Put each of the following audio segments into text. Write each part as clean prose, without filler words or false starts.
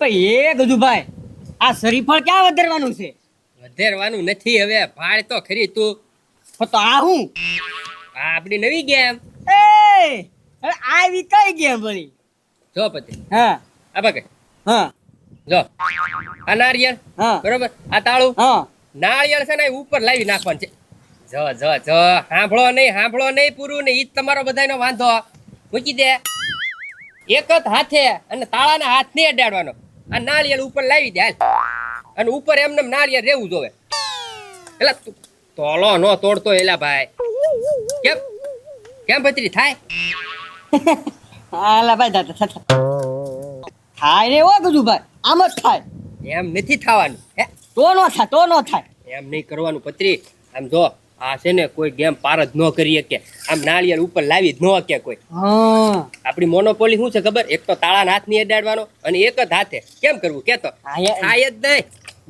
એ ગજુભાઈ, આ શરીફળ ક્યાં વધારવાનું છે? વધેરવાનું નથી હવે, ભાળ તો ખરી તું. તો આ હું આ આપણી નવી ગેમ. એ હવે આવી કઈ ગેમ વળી? જો પતિ હા આ બકે હા જો આ નાળિયેર હા બરોબર, આ તાળું હા નાળિયેર છે ને એ ઉપર લાવી નાખવાનું છે. જો જો જો સાંભળો નહીં પૂરું ને ઈ જ તમારો બધાનો વાંધો. મૂકી દે એક જ હાથે અને તાળાના હાથ નહીં અડાડવાનો. આ નાળિયેર ઉપર લાવી દે હાલ, અને ઉપર એમને નાળિયેર રહેવું જોવે. એલા તોલો નો તોડતો એલા ભાઈ. કેમ કેમ ભત્રી થાય? હાલા ભાઈ દાદા થાય રે ઓ ગજુભાઈ, આમ જ થાય. એમ નથી થવાનું. હે તો નો થાય. એમ નહીં કરવાનું પત્રી. આમ જો આ છે ને કોઈ ગેમ પાર જ ન કરી શકે. આમ નાળિયેર ઉપર લાવી જ ન શકે કોઈ. હા આપણી મોનોપોલી શું છે ખબર? એક તો તાળાના હાથ નહીં અડાડવાનો અને એક જ હાથે. કેમ કરવું કેતો? થાય જ નહીં.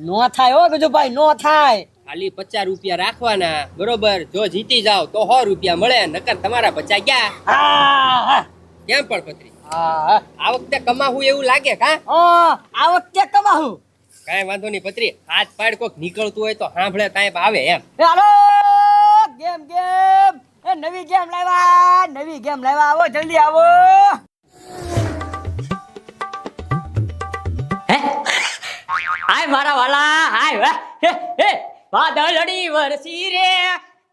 નો થાય ઓ ગજુભાઈ, નો થાય. ખાલી 50 રૂપિયા રાખવાના બરોબર. જો જીતી જાવ તો 100 રૂપિયા મળે, નકર તમારા 50 ગયા. હા કેમ પણ પત્રી હા આ વખતે કમાવું એવું લાગે કા? આ વખતે કમાવું. કાંઈ વાંધો નહીં પત્રી, હાથ પાડ કોક નીકળતું હોય તો સાંભળે તાંય આવે એમ. હાલો ગેમ એ નવી ગેમ લાવ્યા, આવો જલ્દી આવો. હાય મારા વાલા, હાય વાદળડી વરસી રે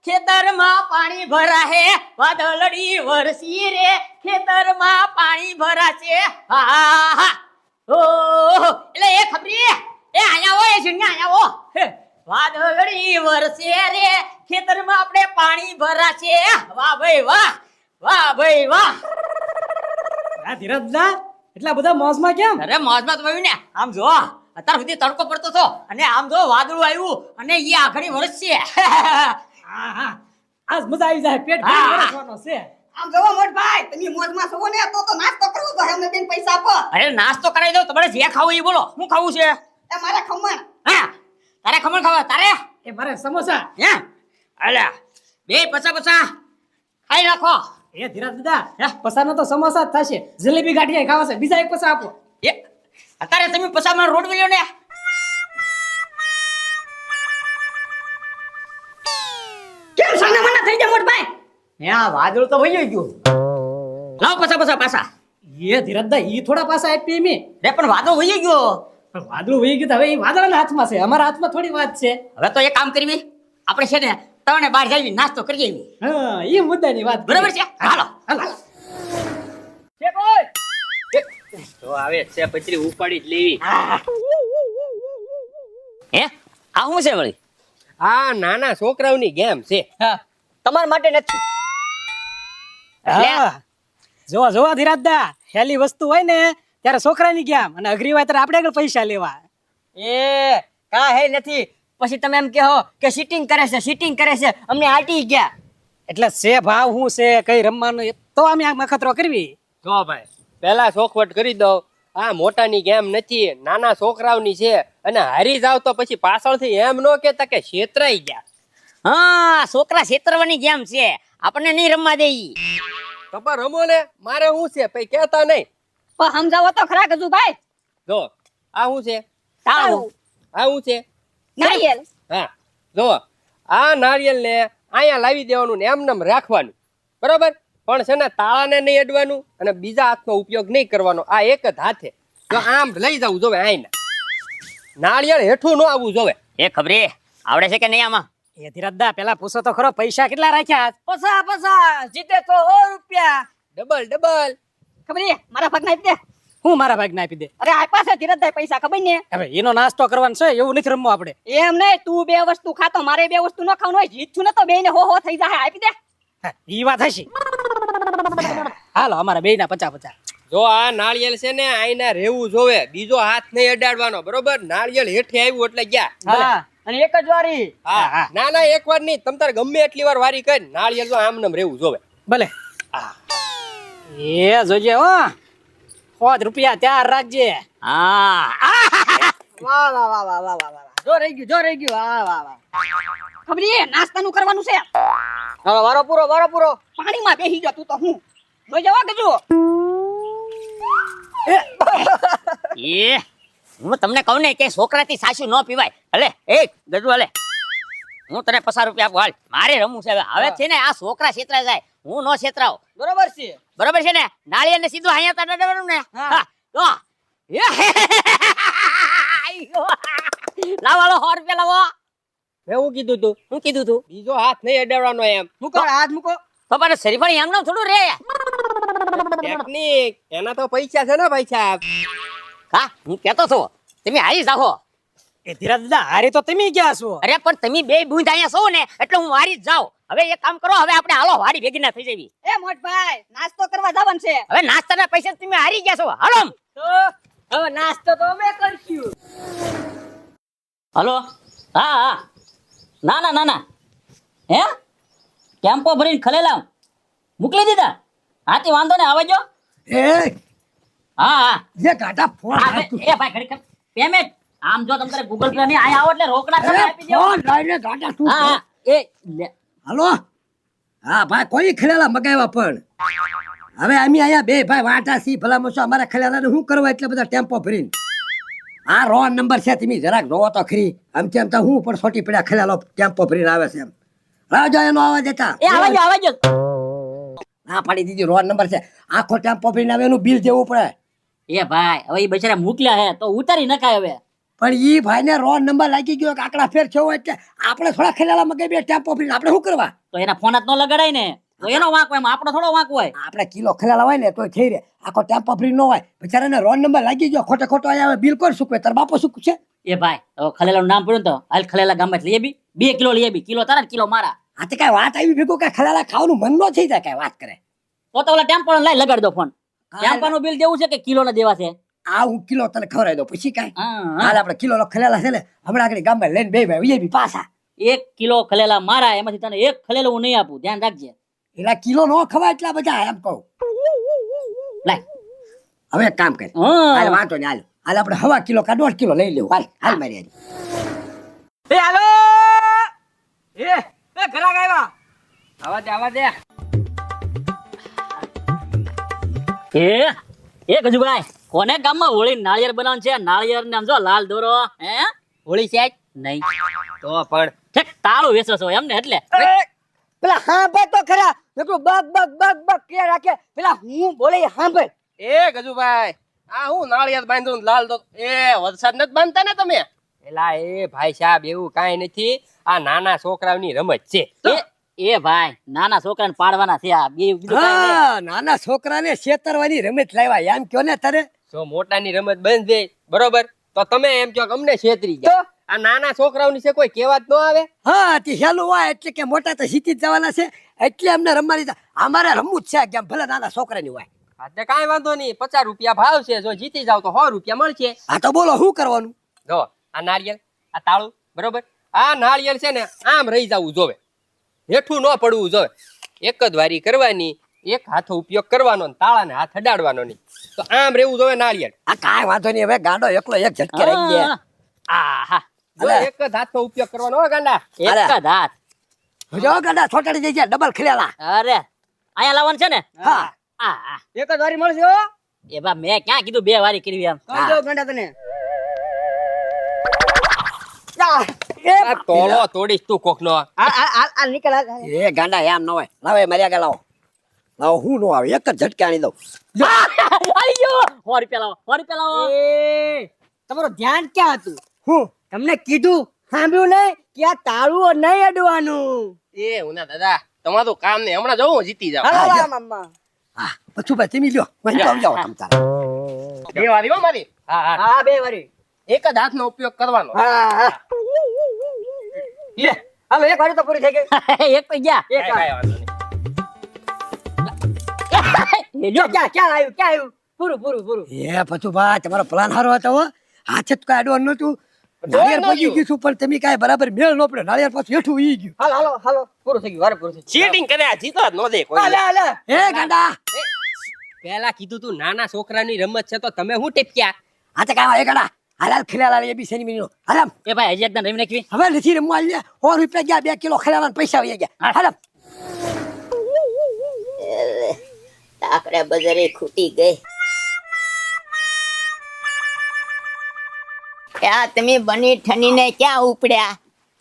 ખેતરમાં પાણી ભરાહે, વાદળડી વરસી રે ખેતરમાં પાણી ભરાશે. હા ઓ એટલે એ ખબરી એ આયા હોય જણ્યા આયા હો. વાદળડી વરસે રે ખેતરમાં આપણે પાણી ભરાશે. વાહ ભાઈ વાહ, વાહ ભાઈ વાહ. આ ધીરજદા એટલા બધા મોજમાં કેમ? અરે મોજમાં તો ભાઈ ને આમ જો અત્યાર સુધી તડકો પડતો હતો અને આમ જો વાદળું આવ્યું અને એ આખડી વરસશે. હા હા આજ મજા આવી જાય, પેટ ભરીને વરસવાનો છે. આમ જોવો મોટભાઈ, તમે મોજમાં છો ને તો નાસ્તો કરવો તો અમને બેન પૈસા આપો. અરે નાસ્તો કરાવી દઉં, તમારે જે ખાવું એ બોલો. શું ખાવું છે? એ મારા ખમણ. હા તારે ખમણ ખાવા? તારે એ મારે સમોસા. હે અલ્યા બે પચા ખાઈ નાખો. એ ધીરજદા પસાનો તો સમોસા જ થશે, જલેબી ગાંઠિયા ખાવા છે, બીજા એક પસા આપો. એ અત્યારે તમે પચામાં રોડ મળ્યો ને. કેમ સાના મના થઈ જાય મોટભાઈ? હા વાદળ તો વહી ગયું. લાવ પાછા. એ ધીરજદા ઈ થોડા પાસા આપી મે. રે પણ વાદળ વહી ગયો. પણ વાદળું વહી ગયું તો હવે એ વાદળના હાથમાં છે, અમારા હાથમાં થોડી વાત છે. હવે તો એક કામ કરવી, આપણે છે ને ત્રણે બહાર જઈએ, નાસ્તો કરીએ. હા એ મુદ્દાની વાત બરાબર છે, હાલો. તો આવે છે પત્રી ઉપાડી જ લેવી. હે આ શું છે વળી? આ નાના છોકરાઓની ગેમ છે. તમારા માટે નથી. હા જોવા ધીરજદા, હેલી વસ્તુ હોય ને ત્યારે છોકરાની ગેમ અને અઘરી હોય ત્યારે આપણે આગળ પૈસા લેવા. એ કા હે નથી, પછી તમે એમ કહો કે સીટિંગ કરે છે અમને આટી ગયા. એટલે છે ભાવ શું છે કઈ રમવાનું એ તો અમે આ મખતરો કરવી. જો ભાઈ પેલા ચોખવટ કરી દઉં, આ મોટાની ગેમ નથી, નાના છોકરાઓની છે. અને હારી જાવ તો પછી પાછળથી એમ ન કહેતા કે છેતરાઈ ગયા. હા છોકરા છેતરવાની ગેમ છે, આપણને નહીં રમવા દેઈ. તો પણ રમો ને, મારે શું છે પછી કહેતા નહીં. પણ સમજાવો તો ખરા ગજુભાઈ. જો આ શું છે? તાળું. આ શું છે? નારિયેલ. હા જો આ નારિયેલ ને અહીંયા લાવી દેવાનું ને એમનેમ રાખવાનું બરોબર. પણ છે ને તાળાને નહીં અડવાનું અને બીજા હાથનો ઉપયોગ નહીં કરવાનો. આ એક જ હાથે જો આમ લઈ જવું જોવે. આઈના નાળિયેર હેઠું ન આવવું જોવે. એ ખબરે આવડે છે કે નહીં આમાં? એ ધીરજદા પેલા પૂછો તો ખરો, પૈસા કેટલા રાખ્યા? પસા જીતે તો 100 રૂપિયા. ડબલ ખબર છે મારા ભાગ ના આપી દે. હું મારા ભાગને આપી દે. અરે આ પાસે ધીરજભાઈ પૈસા ખબર ને. હવે એનો નાસ્તો કરવાનો છે, એવું નથી રમવું આપણે. એમ નહીં, તું બે વસ્તુ ખાતો મારે બે વસ્તુ ન ખાવાનું હોય. જીતશું ને તો બે ને હો થઈ જાય. આપી દે. હા, ઈ વાત હશી. હાલો અમારા બેયના 50-50. જો આ નાળિયેર છે ને આઈના રહેવું જોવે, બીજો હાથ નહીં અડાડવાનો બરોબર. નાળિયેર હેઠે આવ્યું એટલે ગયા. હા અને એક જ વારી. હા ના એક વાર નહીં, તમ તારે ગમે એટલી વાર વારી કરી નાળિયેર જો આમ રહેવું જોવે. ભલે એ જોજે હો, 100 રૂપિયા ત્યાર રાખજે. હા વાહ. જો રહી ગયું. વાહ. ખબર છે નાસ્તાનું કરવાનું છે. હવે વારો પૂરો. પાણીમાં બેસી જા તું તો. હું જોઈ જવા ગજુ. એ હું તમને કહું ને કે છોકરાથી સાસુ ન પીવાય. હલે એ ગજુ હલે, હું તને 50 રૂપિયા આપું હાલ. મારે રમવું છે હવે છે ને આ છોકરા છેતરા જાય, હું નો છેતરાવ. બરોબર છે. બરોબર છે ને? નાળિયેર ને સીધું અહીંયા તડવાનું ને. હા તો લાવો 100 રૂપિયા લાવો. એવું કીધું તું? હું કીધું તું? બીજો હાથ નહીં અડાડવાનો એમ. મૂકો હાથ મૂકો. તો પણ શરીફાણી એમ નામ થોડું રે. ટેકનિક એના તો પૈસા છે ને ભાઈ સાહેબ. હા હું કહેતો છો તમે હારી જાઓ. એ ધીરજ દાદા હારે તો તમે ગયા છો. અરે પણ તમે બે બૂંદ અહીંયા છો ને એટલે હું હારી જ જાઉં. હવે એક કામ કરો, હવે આપણે હાલો વાડી ભેગી ના થઈ જવી. એ મોટભાઈ નાસ્તો કરવા જવાનું છે. હવે નાસ્તાના પૈસા તમે હારી ગયા છો. હાલો તો હવે નાસ્તો તો અમે કરશું. હલો. હા હા ના ના ના ના હે કેમ્પો ભરીને ખલેલા મોકલી દીધા. હાથી વાંધો ને આવજો. એ હા હા જે ગાડા ફોન હા, એ ભાઈ ઘડી પેમેન્ટ આમ જો તમે ગૂગલ પે ની આયા આવો એટલે રોકડા તમે આપી દેવો. ફોન લાઈને ગાડા તું હા હા એ લે. હાલો હા ભાઈ કોઈ ખેલેલા મગાવ્યા પણ હવે અમે અહીંયા બે ભાઈ વાટા સી ભલા મસો અમારા ખેલેલાને શું કરવા એટલે બધા ટેમ્પો ભરીને આ રોંગ નંબર છે તમે જરાક જોવો તો ખરી આમ તેમ તો હું પણ છોટી પડ્યા ખેલેલો ટેમ્પો ભરીને આવે છે એમ રાજો એનો અવાજ હતા એ આવજો ના પાડી દીધી રોંગ નંબર છે આખો ટેમ્પો ભરીને આવે એનું બિલ દેવું પડે એ ભાઈ હવે એ બચારા મોકલ્યા હે તો ઉતારી નખાય હવે. પણ ઈ ભાઈને રોંગ નંબર લાગી ગયો કે આંકડા ફેર થયો એટલે આપણે થોડા ખેલેલા મગાવી ટેમ્પો ભરીને આપણે શું કરવા તો એના ફોન જ ન લગાડાય ને, તો એનો વાંક હોય, એમાં આપણો થોડો વાંક હોય. આપણે કિલો ખેલાલા હોય ને તો થઈ રે આખો ટેમ્પો ફ્રી ન હોય બિચારાને રોંગ નંબર લાગી ગયો ખોટે ખોટો અહીંયા બિલ કોણ શું તાર બાપો શું છે એ ભાઈ હવે ખલેલાનું નામ પડ્યું ને તો હાલ ખલેલા ગામમાં લઈ આવી 2 કિલો લઈ આવી. કિલો તારા ને કિલો મારા. આ તો કઈ વાત આવી ભેગું કઈ ખેલાલા ખાવાનું મન ન થઈ જાય કઈ વાત કરે તો ઓલા ટેમ્પો લઈ લગાડ દો ફોન. ટેમ્પાનું બિલ દેવું છે કે કિલો ના દેવા છે? આ હું કિલો તને ખવડાવી દઉં પછી કઈ હા, હાલ આપણે કિલો ખેલાલા છે ને હમણાં આગળ ગામમાં લઈને બે ભાઈ વીઆઈપી પાછા 1 કિલો ખલેલા મારા, એમાંથી તને 1 ખલેલો હું નહીં આપું, ધ્યાન રાખજે. એટલે કિલો નો ખવાય એટલા બધા એમ કહું લાય હવે એક કામ કર હા. હાલ વાંધો ને હાલ હાલ આપણે 1/2 કિલો કા 1.5 કિલો લઈ લેવું હાલ હાલ મારી હારી. એ હાલો એ ઘરાક આવ્યા. આવા દે એ ગજુભાઈ કોને ગામમાં હોળી નાળિયેર બનાવવાનું છે? નાળિયેર ને આમ જો લાલ દોરો હે હોળી છે જ નહીં તો પણ ઠેક તાળું વેચો છો એમ ને? એટલે પેલા હાંભળ તો ખરા નકરું બગ બગ બગ બગ કે રાખે. પેલા હું બોલે એ હાંભળ. એ ગજુભાઈ આ હું નાળિયેર બાંધું લાલ દો એ વરસાદ નથી બાંધતા ને તમે? એલા એ ભાઈ સાહેબ એવું કાંઈ નથી, આ નાના છોકરાઓની રમત છે. એ ભાઈ નાના છોકરાને પાડવાના છે આ બે, બીજું કાંઈ નહીં. હા નાના છોકરાને છેતરવાની રમત લાવ્યા એમ કયો ને તારે જો મોટાની રમત બંધ દે બરોબર તો તમે એમ કહો કે અમને છેતરી ગયા. આ નાના છોકરાઓની છે કોઈ કહેવત ન આવે? હા તે હેલું હોય એટલે કે મોટા તો જીતી જ જવાના છે એટલે અમને રમવાની અમારે રમવું જ છે કેમ ભલે નાના છોકરાની હોય હા તે કાંઈ વાંધો નહીં, 50 રૂપિયા ભાવ છે, જો જીતી જાવ તો 100 રૂપિયા મળશે. હા તો બોલો શું કરવાનું જો આ નાળિયેર આ તાળું બરોબર, આ નાળિયેર છે ને આમ રહી જવું જોવે, હેઠું ન પડવું જોવે. એક જ વારી કરવાની, એક હાથો ઉપયોગ કરવાનો ને તાળાને હાથ અડાડવાનો નહીં, તો આમ રહેવું જોવે નાળિયેર. આ કાંઈ વાંધો નહીં હવે ગાંડો એકલો એક ઝટકે રહી ગયા આહા, જો એક જ હાથનો ઉપયોગ કરવાનો હો ગાંડા. એક જ હાથ. જો ગાંડા છોટાડી જઈ ગયા ડબલ ખેલેલા અરે અહીંયા લાવવાનું છે ને? હા આ એક જ વારી મળશે હો. એ બા મેં ક્યાં કીધું 2 વારી કરવી એમ? કહી દો ગંડા તને. આ તોલો તોડીશ તું કોકનો. આ નીકળ એ ગાંડા એમ ન હોય લાવે મારી આગળ લાવો લાવો હું નો આવે એક જ ઝટકે આણી દઉં આયો 100 રૂપિયા લાવો, 100 રૂપિયા લાવો. એ તમારું ધ્યાન ક્યાં હતું? હું તમને કીધું સાંભળ્યું નહીં કે આ તાળું નહીં અડવાનું. એ ઉના દાદા તમારું કામ ને હમણાં જવું જીતી જાવ. હાલો હા, મમ્મા. હા પછી ભાઈ તમે લ્યો વહી તો જાઓ તમ તારે બે વારી હો મારી. હા હા હા 2 વારી. એક જ હાથનો ઉપયોગ કરવાનો. હા હા લે હાલો એક વારી તો પૂરી થઈ ગઈ. એક તો ગયા. એક કાંઈ વાંધો નહીં. એ લ્યો. ક્યાં આવ્યું પૂરું પૂરું પૂરું. એ પછી ભાઈ તમારો પ્લાન સારો હતો હો હાથે જ કઈ અડવાનું નતું નાળિયેર પહોંચી ગયું છું, પણ તમે કાંઈ બરાબર મેળ ન પડ્યો નાળિયેર પાછું હેઠું ઈ ગયું હાલો પૂરું થઈ ગયું વારે પૂરું થઈ ગયું. ચીટિંગ કર્યા જીતો જ ન દે કોઈ. હાલે એ ગાંડા પહેલા કીધું તું નાના છોકરાની રમત છે તો તમે હું ટેપ્યા? હા તો કાંઈ એ ગાંડા હાલ હાલ ખેલાલા એ બી શનિ મિનિનો હાલ આમ એ ભાઈ હજી એકદમ રમી નાખવી. હવે નથી રમવા લે 100 રૂપિયા ગયા 2 કિલો ખેલાવાના પૈસા વહી ગયા હાલ આમ. તાકડે બજારે ખૂટી ગઈ. ત્યાં તમે બની ઠનીને ક્યાં ઉપડ્યા?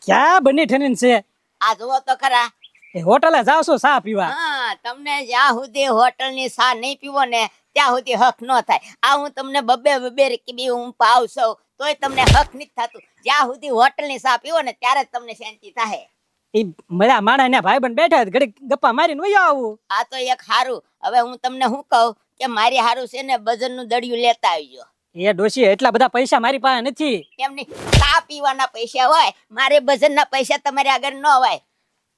ક્યાં બની ઠનીન છે? આ જુઓ તો ખરા. એ હોટલે જાવ છો ચા પીવા. હા, તમને જ્યાં સુધી હોટલની ચા નહીં પીવો ને ત્યાં સુધી હક ન થાય. આ હું તમને બબે રૂપિયા હું પાવશો તોય તમને હક નથી થતું. જ્યાં સુધી હોટલની ચા પીવો ને ત્યારે જ તમને શાંતિ થાય. એ મળ્યા માણા ને ભાઈ બંધ બેઠા ઘડી ગપ્પા મારીને વયો આવું. આ તો એક હારું. હવે હું તમને શું કહું કે મારી હારું છે ને બજરનું દડિયું લેતા આવજો. એ ડોશી એટલા બધા પૈસા મારી પાસે નથી. એમની ચા પીવાના પૈસા હોય, મારે બજરના પૈસા તમારે આગળ ન હોય.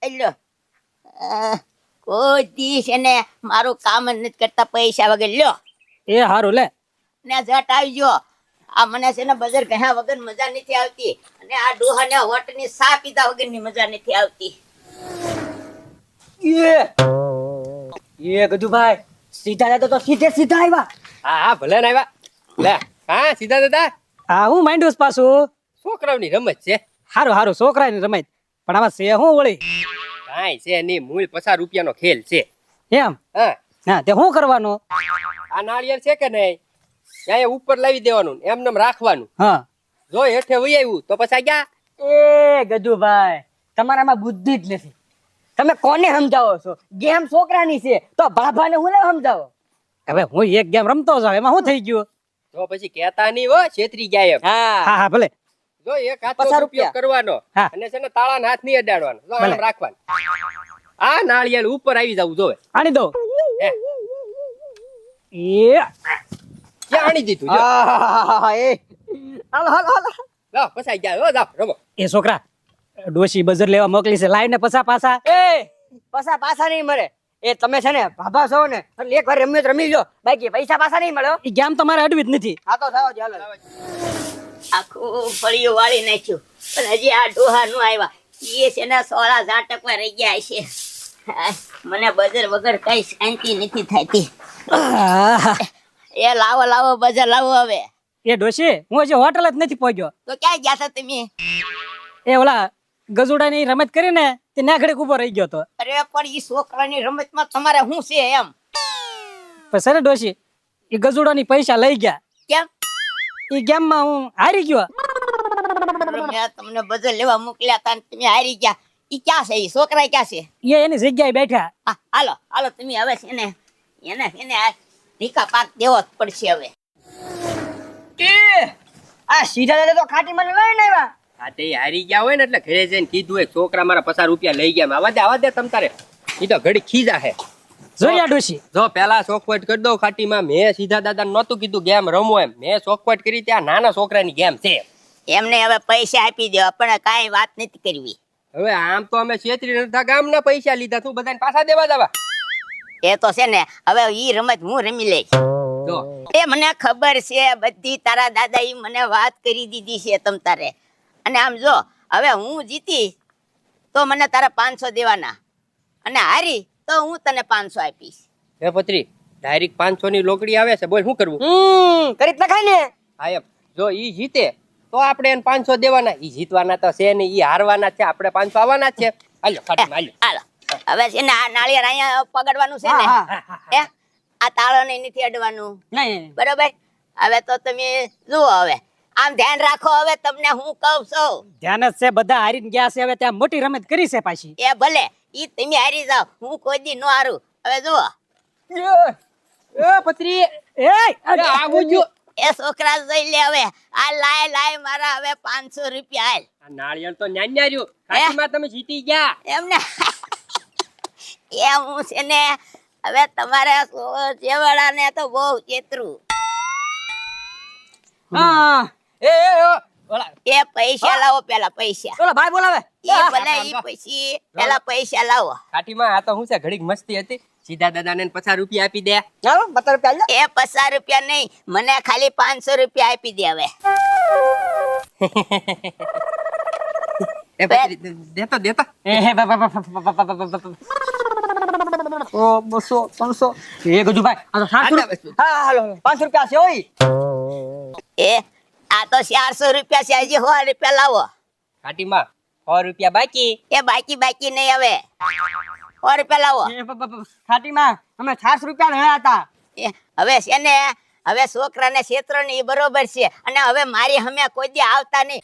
એટલે કોઈ દી છે ને મારું કામ જ નથી કરતા પૈસા વગર લ્યો એ હારું લે. ને જટ આવજો. આ મને છે ને બજાર ગયા વગર મજા નથી આવતી અને આ ડોહાને હોટની ચા પીધા વગરની મજા નથી આવતી. એ ગજુભાઈ સીધા દાદા તો સીધા આવ્યા. હા હા ભલે ને આવ્યા. લે હા સીધા દાદા, હા હું માંડ્યું છે પાછું. છોકરાઓની રમત છે. હારું હારું છોકરાની રમાય પણ આમાં છે હું વળી કાંઈ છે નહીં, મૂળ 50 રૂપિયાનો ખેલ છે. એમ? હા હા તે શું કરવાનું? આ નાળિયેર છે કે નહીં ત્યાં ઉપર લાવી દેવાનું, એમને રાખવાનું. હા જો હેઠે વહી આવ્યું તો પછી ગયા. એ ગજુભાઈ તમારામાં બુદ્ધિ જ નથી. તમે કોને સમજાવો છો? ગેમ છોકરાની છે તો બાબાને હું ને સમજાવો. હવે હું એક ગેમ રમતો જાવ એમાં શું થઈ ગયું? તો પછી કહેતા નહીં હો છેતરી ગયા એમ. હા હા હા ભલે. જો એક હાથ 50 ઉપયોગ કરવાનો હા. અને છે ને તાળાના હાથ નહીં અડાડવાનો, જો આમ ભલે. રાખવાનું. આ નાળિયેર ઉપર આવી જવું જોવે. આણી દો. હે, એ ક્યાં આણી દીધું? જો આહાહાહા, એ હાલો હાલો હાલો. જાઓ ફસાઈ ગયા. હો જાઓ રમો. એ છોકરા ડોશી બજર લેવા મોકલી છે, લાઈ ને પાછા. એ પાછા નહીં મળે. એ તમે છે ને બાબા છો ને એટલે એક વાર રમ્યો તો રમી લો, બાકી પૈસા પાછા નહીં મળે હો. એ ગેમ તમારે અડવી જ નથી. હા તો જાઓ ચાલો. આખું ફળિયું વાળી નાખ્યું પણ હજી આ ડોહા નું આવ્યા. એ છે ને 16 ઝાટકવા રહી ગયા છે. હા, મને બજાર વગર કઈ શાંતિ નથી થતી. આહ, એ લાવો લાવો બજાર લાવો. હવે એ ડોશી હું હજી હોટલ જ નથી પહોંચ્યો. તો ક્યાં ગયા હતા તમે? એ ઓલા ગજુડા ની રમત કરી ને તે ના ઘડીક ઉભો રહી ગયો તો. અરે પણ ઈ છોકરાની રમતમાં તમારે શું છે એમ? પણ સર ડોશી એ ગજુડા ની પૈસા લઈ ગયા. કેમ? એ ગેમ માં હું હારી ગયો. મેં તમને બજાર લેવા મોકલ્યા હતા ને તમે હારી ગયા. ઈ ક્યાં છે? ઈ છોકરા ક્યાં છે? એ એની જગ્યાએ બેઠા. હા, હાલો હાલો તમે હવે છે ને એને આ ઢીકા પાક દેવો જ પડશે હવે. એ આ સીધા દાદા તો ખાટી મને લઈને આવ્યા. હા તે હારી ગયા હોય ને એટલે ઘરે જઈને કીધું હોય છોકરા મારા 50 રૂપિયા લઈ ગયા. આવા દે તમ તારે. ઈ તો ઘડી ખીજા હે. જોયા ડોશી? જો પેલા ચોખવટ કરી દો ખાટીમાં. મેં સીધા દાદા નહોતું કીધું ગેમ રમો એમ. મેં ચોખવટ કરી ત્યાં નાના છોકરાની ગેમ છે. એમને હવે પૈસા આપી દો પણ કાંઈ વાત નથી કરવી. હવે આમ તો અમે છેતરી નતા ગામના પૈસા લીધા, તું બધાને પાછા દેવા દેવા. એ તો છે ને હવે ઈ રમત હું રમી લઈશ. જો એ મને ખબર છે બધી. તારા દાદા ઈ મને વાત કરી દીધી છે તમ તારે. અને આમ જો હવે હું જીતી તો મને તારા 500 દેવાના અને હારી તો હું તને 500 આપીશ. હે પત્રી ડાયરેક્ટ 500 ની લોકડી આવે છે, બોલ શું કરવું? કરી જ નખાય ને. હા એમ. જો ઈ જીતે તો આપણે એને 500 દેવાના. ઈ જીતવાના તો છે ને, ઈ હારવાના છે. આપણે 500 આવવાના જ છે. હાલો ખાટીમાં હાલો. હાલો હવે છે ને આ નાળિયેર અહીંયા પકડવાનું છે ને. હે આ તાળો ને નથી અડવાનું. નહીં બરોબર? હવે તો તમે જુઓ હવે આમ ધ્યાન રાખો. હવે તમને હું કહું છું ધ્યાન જ છે, બધા હારીને ગયા છે. હવે ત્યાં મોટી રમત કરી છે પાછી. એ ભલે ઈ તમે હારી જાવ, હું કોઈ દી નો હારું. હવે જુઓ એ પત્રી એ આવું જો. એ છોકરા જોઈ લે હવે. આ લાય મારા હવે 500 રૂપિયા હાલ. આ નાળિયેર તો ન્યાન્યા રહ્યું. ખાટીમાં તમે જીતી ગયા. એમને એ હું છે ને હવે તમારે જેવાડા ને તો બહુ ચેતરું. હા એ ઓલા એ પૈસા લાવો પેલા પૈસા. ચલો ભાઈ બોલાવે. એ ભલે ઈ પછી પેલા પૈસા લાવો. ખાટીમાં આ તો હું છે ઘડીક મસ્તી હતી. સીધા દાદાને 50 રૂપિયા આપી દે. ચાલો 50 રૂપિયા એ 50 રૂપિયા નહીં, મને ખાલી 500 રૂપિયા આપી દે હવે. એ પત્રી દેતો દેતો. ઓ 200 300 એ ગજુભાઈ આ તો 700. હા હાલો 500 રૂપિયા છે ઓય. એ આ તો 400 રૂપિયા છે. હજી 100 રૂપિયા લાવો. ખાટીમાં 100 રૂપિયા બાકી. એ બાકી નહીં હવે 100 રૂપિયા લાવો. ખાટીમાં અમે 400 રૂપિયા લેણા હતા. એ હવે છે ને હવે છોકરાને ક્ષેત્રો ની બરોબર છે અને હવે મારી હમે કોઈ દી આવતા નહીં